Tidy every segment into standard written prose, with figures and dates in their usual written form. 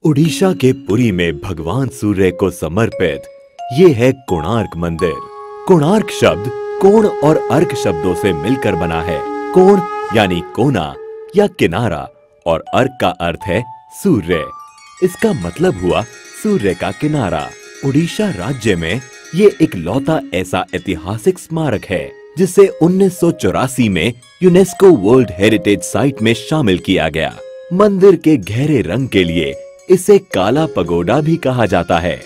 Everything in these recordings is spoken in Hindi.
उड़ीसा के पुरी में भगवान सूर्य को समर्पित ये है कोणार्क मंदिर। कोणार्क शब्द कोण और अर्क शब्दों से मिलकर बना है। कोण यानी कोना या किनारा और अर्क का अर्थ है सूर्य। इसका मतलब हुआ सूर्य का किनारा। उड़ीसा राज्य में ये इकलौता ऐसा ऐतिहासिक स्मारक है जिसे 1984 में यूनेस्को वर्ल्ड हेरिटेज साइट में शामिल किया गया। मंदिर के गहरे रंग के लिए इसे काला पगोडा भी कहा जाता है।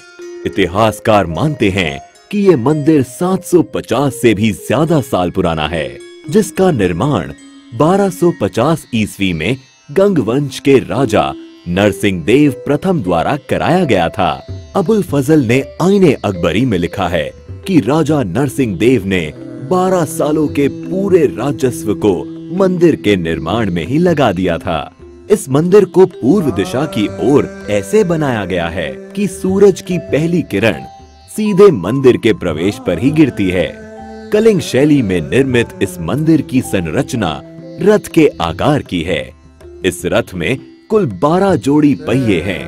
इतिहासकार मानते हैं कि ये मंदिर 750 से भी ज्यादा साल पुराना है, जिसका निर्माण 1250 ईस्वी में गंग वंश के राजा नरसिंह देव प्रथम द्वारा कराया गया था। अबुल फजल ने आईने अकबरी में लिखा है कि राजा नरसिंह देव ने 12 सालों के पूरे राजस्व को मंदिर के निर्माण में ही लगा दिया था। इस मंदिर को पूर्व दिशा की ओर ऐसे बनाया गया है कि सूरज की पहली किरण सीधे मंदिर के प्रवेश पर ही गिरती है। कलिंग शैली में निर्मित इस मंदिर की संरचना रथ के आकार की है। इस रथ में कुल 12 जोड़ी पहिए हैं।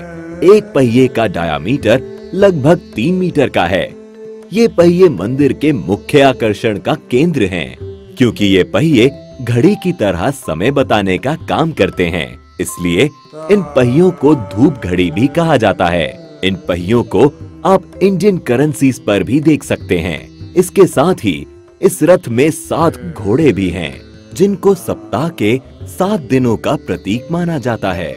एक पहिए का डायामीटर लगभग 3 मीटर का है। ये पहिए मंदिर के मुख्य आकर्षण का केंद्र हैं, क्योंकि ये पहिए घड़ी की तरह समय बताने का काम करते हैं। इसलिए इन पहियों को धूप घड़ी भी कहा जाता है। इन पहियों को आप इंडियन करेंसीज पर भी देख सकते हैं। इसके साथ ही इस रथ में 7 घोड़े भी हैं, जिनको सप्ताह के 7 दिनों का प्रतीक माना जाता है।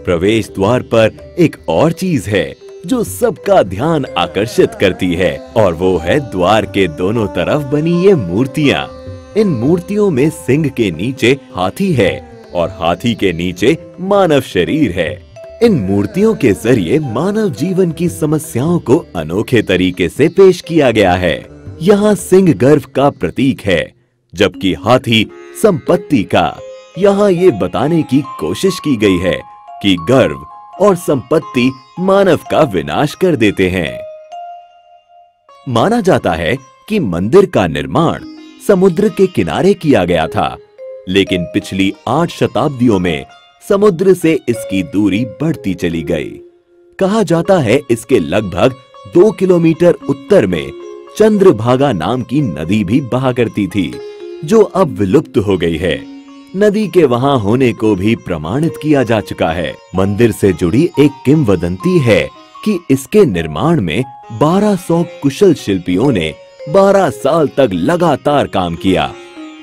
प्रवेश द्वार पर एक और चीज है जो सबका ध्यान आकर्षित करती है, और वो है द्वार के दोनों तरफ बनी ये मूर्तियां। इन मूर्तियों में सिंह के नीचे हाथी है और हाथी के नीचे मानव शरीर है। इन मूर्तियों के जरिए मानव जीवन की समस्याओं को अनोखे तरीके से पेश किया गया है। यहाँ सिंह गर्व का प्रतीक है, जबकि हाथी संपत्ति का। यहाँ ये बताने की कोशिश की गई है कि गर्व और संपत्ति मानव का विनाश कर देते हैं। माना जाता है कि मंदिर का निर्माण समुद्र के किनारे किया गया था, लेकिन पिछली 8 शताब्दियों में समुद्र से इसकी दूरी बढ़ती चली गई। कहा जाता है इसके लगभग 2 किलोमीटर उत्तर में चंद्रभागा नाम की नदी भी बहा करती थी, जो अब विलुप्त हो गई है। नदी के वहां होने को भी प्रमाणित किया जा चुका है। मंदिर से जुड़ी एक किंवदंती है कि इसके निर्माण में 1200 कुशल शिल्पियों ने 12 साल तक लगातार काम किया,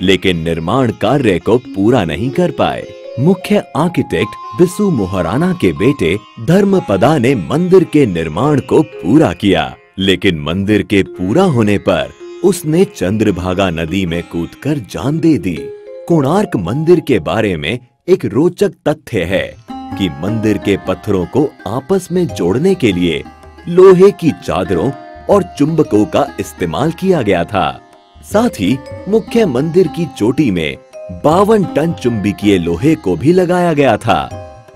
लेकिन निर्माण कार्य को पूरा नहीं कर पाए। मुख्य आर्किटेक्ट बिसु मोहराना के बेटे धर्मपदा ने मंदिर के निर्माण को पूरा किया, लेकिन मंदिर के पूरा होने पर उसने चंद्रभागा नदी में कूदकर जान दे दी। कोणार्क मंदिर के बारे में एक रोचक तथ्य है कि मंदिर के पत्थरों को आपस में जोड़ने के लिए लोहे की चादरों और चुंबकों का इस्तेमाल किया गया था। साथ ही मुख्य मंदिर की चोटी में 52 टन चुंबकीय लोहे को भी लगाया गया था।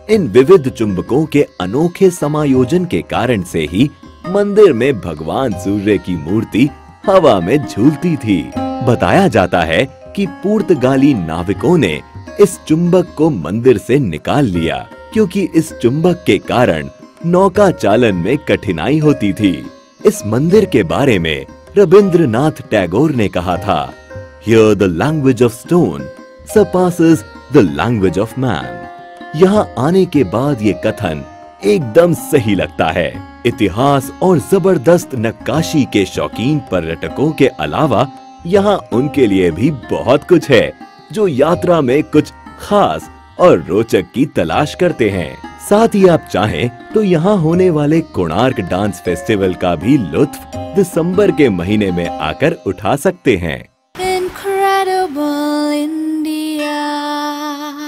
इन विविध चुंबकों के अनोखे समायोजन के कारण से ही मंदिर में भगवान सूर्य की मूर्ति हवा में झूलती थी। बताया जाता है कि पुर्तगाली नाविकों ने इस चुंबक को मंदिर से निकाल लिया, क्योंकि इस चुंबक के कारण नौका चालन में कठिनाई होती थी। इस मंदिर के बारे में रविंद्रनाथ टैगोर ने कहा था, Here the language of stone surpasses the language of man। यहाँ आने के बाद ये कथन एकदम सही लगता है। इतिहास और जबरदस्त नक्काशी के शौकीन पर्यटकों के अलावा यहाँ उनके लिए भी बहुत कुछ है, जो यात्रा में कुछ खास और रोचक की तलाश करते हैं। साथ ही आप चाहें तो यहाँ होने वाले कोणार्क डांस फेस्टिवल का भी लुत्फ दिसंबर के महीने में आकर उठा सकते हैं।